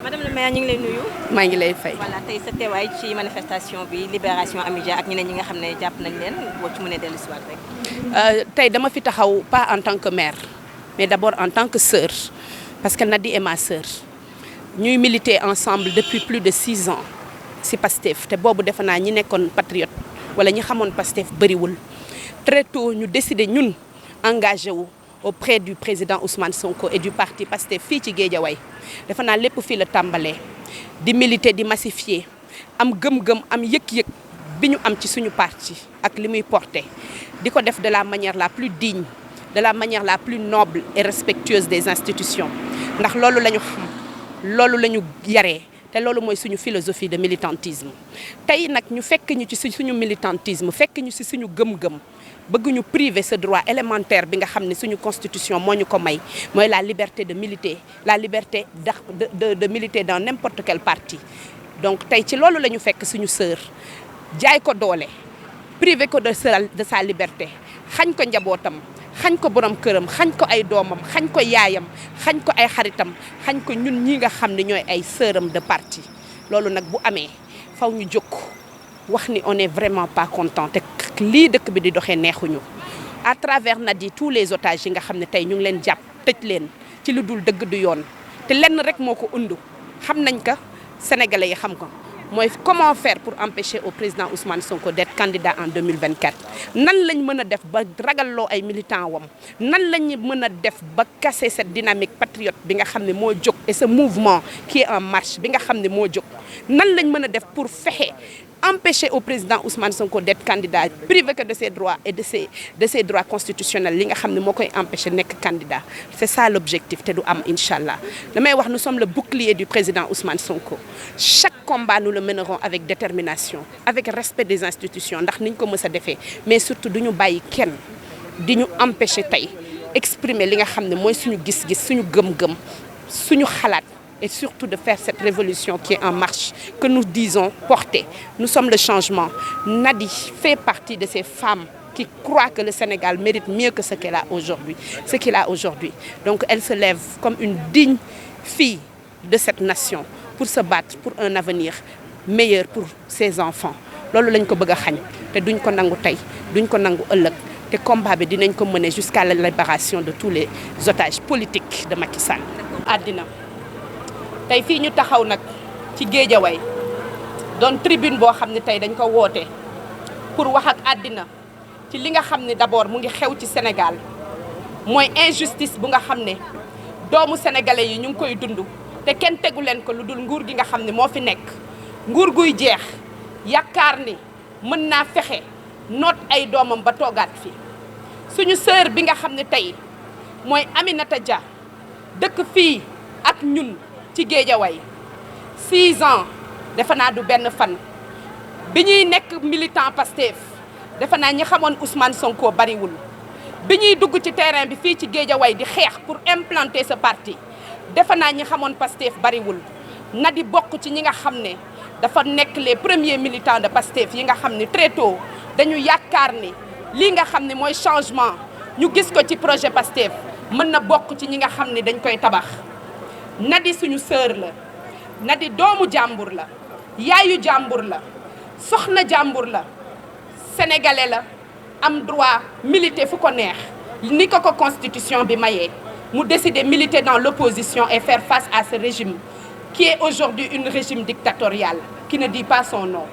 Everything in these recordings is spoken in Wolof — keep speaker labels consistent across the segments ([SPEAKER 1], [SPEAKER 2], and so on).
[SPEAKER 1] madame le maire ñu ngi lay nuyu.
[SPEAKER 2] maa ngi lay fay.
[SPEAKER 1] voilà tey sa teewaay ci manifestation bi libération Amidia ak ñeneen ñi nga xam ne jàpp nañ leen boo ci mënee dellu si waat rek.
[SPEAKER 2] tey dama fi taxaw pas en tant que maire mais d'abord en tant que sœur parce que Nady est ma sœur ñuy militer ensemble depuis plus de 6 ans si Pastef te boobu defe naa ñi nekkoon patriote wala ñi xamoon Pastef bëriwul très tôt ñu décidé ñun engagé wu auprès du président Ousmane Sonko et du parti Pastef fii ci Guédiawaye defe naa lépp fii la tàmbalee di militer di massifier am gëm-gëm am yëg-yëg bi ñu am ci suñu parti ak li muy porter di ko def de la manière la plus digne de la manière la plus noble et respectueuse des institutions ndax loolu la ñu xam loolu la ñu yaree te loolu mooy suñu philosophie de militantisme tey nag ñu fekk ñu ci suñu militantisme fekk ñu ci suñu gëm-gëm bëgg ñu priver ce droit élémentaire bi nga xam ne suñu constitution moo ñu ko may mooy la liberté de militer la liberté de militer dans n'importe quel parti donc tey ci loolu la ñu fekk suñu sœur jaay ko doole priver ko de sa liberté xañ ko njabootam xañ ko borom këram xañ ko ay doomam xañ ko yaayam xañ ko ay xaritam xañ ko ñun ñi nga xam ne ñooy ay sœuram de parti loolu nag bu amee faw ñu jóg wax ni on est vraiment pas content te lii dëkk bi di doxee neexuñu à travers Nady tous les otages yi nga xam ne tey ñu ngi leen jàpp tëj leen ci lu dul dëgg du yoon te lenn rek moo ko undu xam nañ ko sénégalais yi xam ko mooy comment faire pour empêcher au président Ousmane Sonko d'être candidat en 2024 nan lañ mën a def ba ragalloo ay militants wam nan lañ mën a def ba casser cette dynamique patriote bi nga xam ne moo jóg et ce mouvement qui est en marche bi nga xam ne moo jóg nan lañ mën a def pour fexe empêcher au président Ousmane Sonko d'être candidat privé que de ses droits et de ses droits constitutionnels li nga xam ne moo koy empêcher nekk candidat c'est ça l'objectif te du am incha allah damay wax nous sommes le bouclier du président Ousmane Sonko chaque combat nous le mènerons avec détermination avec respect des institutions ndax niñ ko mës a defee mais surtout du ñu bàyyi kenn di ñu empêcher tey exprimer li nga xam ne mooy suñu gis-gis suñu gëm-gëm suñu xalaat et surtout de faire cette révolution qui est en marche, que nous disons porter. Nous sommes le changement. Nady fait partie de ces femmes qui croient que le Sénégal mérite mieux que ce qu'il a aujourd'hui. Donc elle se lève comme une digne fille de cette nation pour se battre pour un avenir meilleur pour ses enfants. loolu lañ ko bëgg a xañ te duñ ko nangu tey duñ ko nangu ëllëg te combat bi dinañ ko mener jusqu'à la libération de tous les otages politiques de Macky Sall. àddina tey fii ñu taxaw nag ci Guédiawaye doon tribune boo xam ne tey dañ ko woote pour wax ak àddina ci li nga xam ne d'abord mu ngi xew ci Sénégal mooy injustice bu nga xam ne doomu sénégalais yi ñu ngi koy dund te kenn tegu leen ko lu dul nguur gi nga xam ne moo fi nekk nguur guy jeex yaakaar ni mën naa fexe noot ay doomam ba toogaat fi suñu sœur bi nga xam ne tey mooy Aminata Dia dëkk fii ak ñun ci Guédiawaye 6 ans defe naa du benn fan bi ñuy nekk militant Pastef defe naa ñi xamoon Ousmane Sonko bariwul bi ñuy dugg ci terrain bi fii ci Guédiawaye di xeex pour implanter ce parti defe naa ñi xamoon Pastef bariwul Nady bokk ci ñi nga xam ne dafa nekk les premiers militants de Pastef yi nga xam ne très tôt dañu yaakaar ni lii nga xam ne mooy changement ñu gis ko ci projet Pastef mën na bokk ci ñi nga xam ne dañ koy tabax Nady suñu sœur la Nady doomu jàmbur la yaayu jàmbur la soxna jàmbur la sénégalais la am droit militer fu ko neex ni ko constitution bi mayee mu décider militer dans l'opposition et faire face à ce régime qui est aujourd'hui un régime dictatorial qui ne dit pas son nom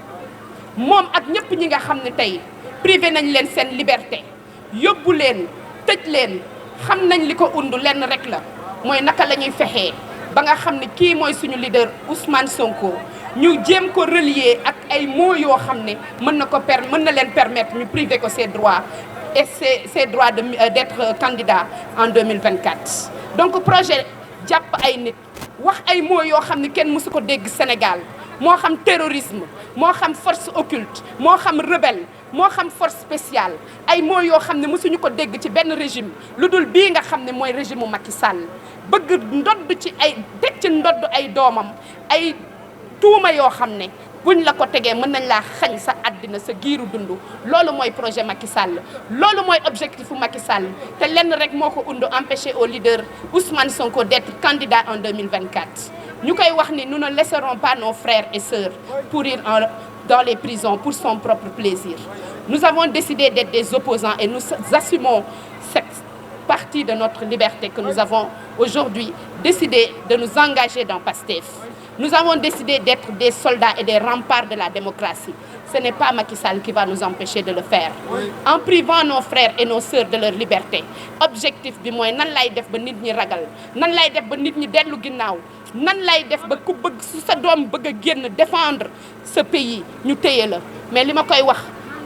[SPEAKER 2] moom ak ñëpp ñi nga xam ne tey privé nañ leen seen liberté yóbbu leen tëj leen xam nañ li ko undu lenn rek la mooy naka la ñuy fexee ba nga xam ne kii mooy suñu leader Ousmane Sonko ñu jéem ko relier ak ay mots yoo xam ne mën na leen permettre ñu priver ko ses droits et ses droits d'être candidat en 2024. donc projet jàpp ay nit wax ay mots yoo xam ne kenn mësu ko dégg Sénégal moo xam terrorisme moo xam force occulte moo xam rebelle moo xam force spéciale ay mots yoo xam ne mësuñu ko dégg ci benn régime lu dul bii nga xam ne mooy régime u Macky Sall bëgg ndodd ci ay teg ci ndodd ay doomam ay tuuma yoo xam ne buñ la ko tegee mën nañ laa xañ sa àddina sa giiru dund loolu mooy projet Macky Sall loolu mooy objectif u Macky Sall te lenn rek moo ko undu empêcher au leader Ousmane Sonko d'être candidat en 2024 ñu koy wax ni nous ne laisserons pas nos frères et sœurs pourrir dans les prisons pour son propre plaisir. Nous avons décidé d'être des opposants et nous assumons cette partie de notre liberté que nous avons aujourd'hui décidé de nous engager dans PASTEF. Nous avons décidé d'être des soldats et des remparts de la démocratie. Ce n'est pas Macky Sall qui va nous empêcher de le faire. En privant nos frères et nos sœurs de leur liberté. Objectif bi mooy nan lay def ba nit ñi ragal nan lay def ba nit ñi dellu ginnaaw nan lay def ba ku bëgg su sa doom bëgg a génn défendre ce pays ñu téye la mais li ma koy wax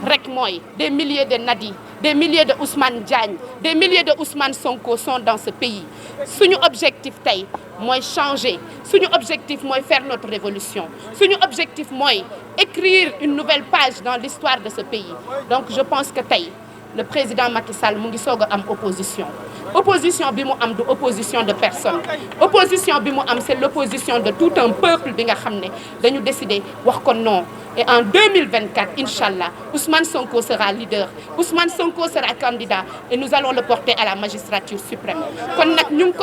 [SPEAKER 2] rek mooy des milliers de Nadi des milliers de Ousmane Diagne des milliers de Ousmane Sonko sont dans ce pays suñu objectif tey mooy changer suñu objectif mooy faire notre révolution suñu objectif mooy écrire une nouvelle page dans l'histoire de ce pays donc je pense que tey le président Macky Sall mu ngi soog a am opposition bi mu am du opposition de personne opposition bi mu am c'est l'opposition de tout un peuple bi nga xam ne dañu décider wax ko non et en 2024 inchallah Ousmane Sonko sera leader Ousmane Sonko sera candidat et nous allons le porter à la magistrature suprême kon nag ñu ngi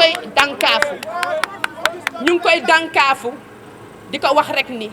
[SPEAKER 2] koy dànkaafu di ko wax rek ni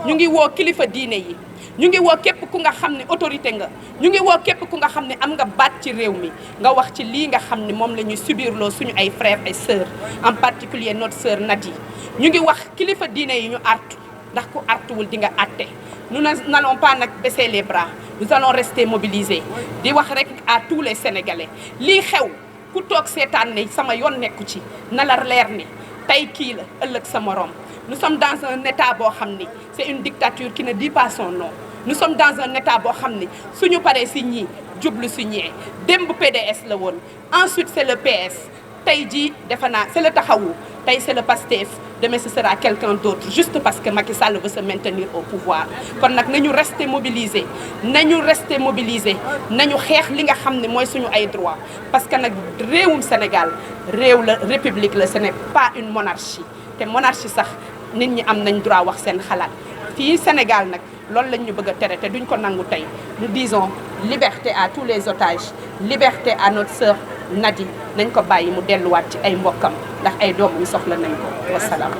[SPEAKER 2] ñu ngi woo kilifa diine yi ñu ngi woo képp ku nga xam ne autorité nga ñu ngi woo képp ku nga xam ne am nga baat ci réew mi nga wax ci lii nga xam ne moom la ñuy subirloo suñu ay frères et sœurs en particulier notre sœur Nadi ñu ngi wax kilifa diine yi ñu artu ndax ku artuwul di nga àtte nous n'allons pas nag baisser les bras nous allons rester mobilisés di wax rek à tous les Sénégalais lii xew ku toog seetaan ne sama yoon nekku ci na la leer ni tey kii la ëllëg sa morom. Nous sommes dans un état boo xam ni c'est une dictature qui ne dit pas son nom nous sommes dans un état boo xam ni suñu paree si ñii jublu si ñee démb PDS la woon ensuite c'est le PS tey jii defe naa c'est le Taxawu tey c'est le PASTEF demain ce sera quelqu'un d'autre juste parce que Macky Sall veut se maintenir au pouvoir kon nag nañu rester mobilisé nañu xeex li nga xam ne mooy suñu ay droit parce que nag réewum Sénégal réew la république la ce n'est pas une monarchie te monarchie sax nit ñi am nañ droit wax seen xalaat fii Sénégal nag loolu lañ ñu bëgg a tere te duñ ko nangu tey nous disons liberté à tous les otages liberté à notre sœur Nadi nañ ko bàyyi mu delluwaat ci ay mbokkam ndax ay doom ñu soxla nañ ko wasalaam